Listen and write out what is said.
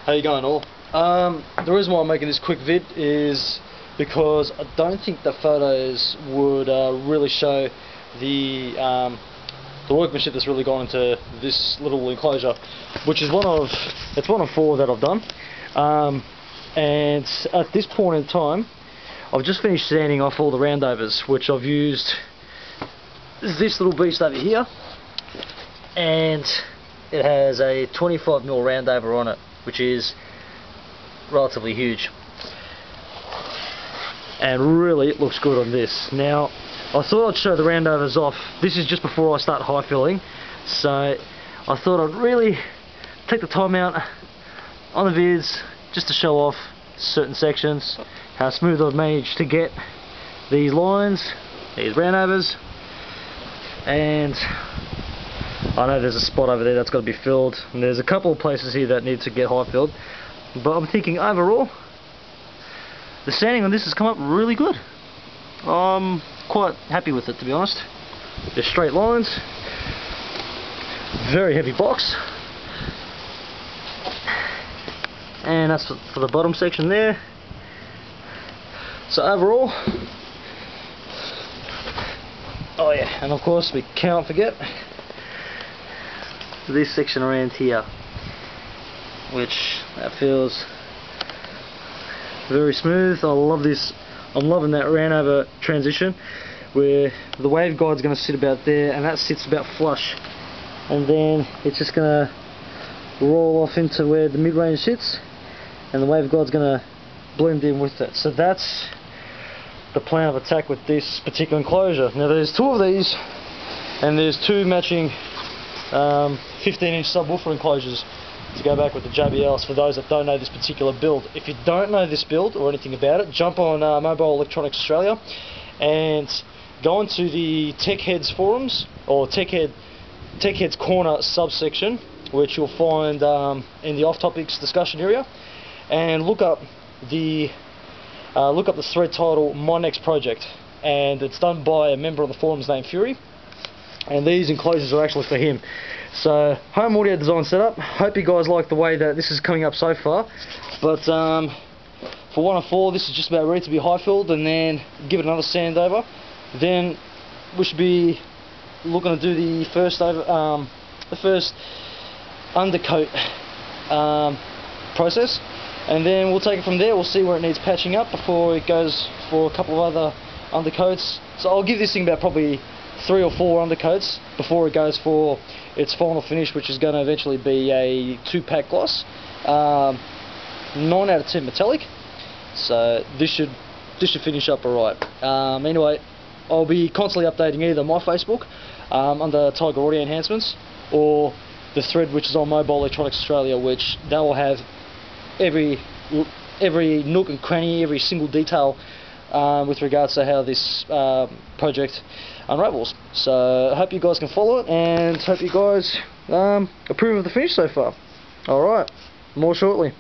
How you going all? The reason why I'm making this quick vid is because I don't think the photos would really show the workmanship that's really gone into this little enclosure, which is one of four that I've done. And at this point in time, I've just finished sanding off all the roundovers, which I've used this little beast over here, and it has a 25mm roundover on it, which is relatively huge, and really it looks good on this. Now I thought I'd show the roundovers off. This is just before I start high filling, so I thought I'd really take the time out on the vids just to show off certain sections, how smooth I've managed to get these lines, these roundovers. And I know there's a spot over there that's got to be filled, and there's a couple of places here that need to get high filled, but I'm thinking overall the sanding on this has come up really good. I'm quite happy with it, to be honest. Just straight lines, very heavy box, and that's for the bottom section there. So overall, oh yeah, and of course we cannot forget this section around here, which that feels very smooth. I love this. I'm loving that roundover transition where the waveguide's going to sit about there, and that sits about flush, and then it's just going to roll off into where the mid-range sits, and the waveguide's going to blend in with it. So that's the plan of attack with this particular enclosure. Now there's two of these, and there's two matching 15-inch subwoofer enclosures to go back with the JBLs for those that don't know this particular build. If you don't know this build or anything about it, jump on Mobile Electronics Australia and go into the Tech Heads forums, or Tech Heads Corner subsection, which you'll find in the off topics discussion area, and look up the thread title My Next Project, and it's done by a member of the forums named Fury, and these enclosures are actually for him. So home audio design setup. Hope you guys like the way that this is coming up so far, but for 1 of 4 this is just about ready to be high filled, and then give it another sand over. Then we should be looking to do the first undercoat process, and then we'll take it from there. We'll see where it needs patching up before it goes for a couple of other undercoats. So I'll give this thing about probably 3 or 4 undercoats before it goes for its final finish, which is going to eventually be a 2-pack gloss, 9 out of 10 metallic. So this should finish up alright. Anyway, I'll be constantly updating either my Facebook under Tiger Audio Enhancements, or the thread which is on Mobile Electronics Australia, which they will have every nook and cranny, every single detail with regards to how this project unravels. So I hope you guys can follow it, and hope you guys approve of the finish so far. Alright, more shortly.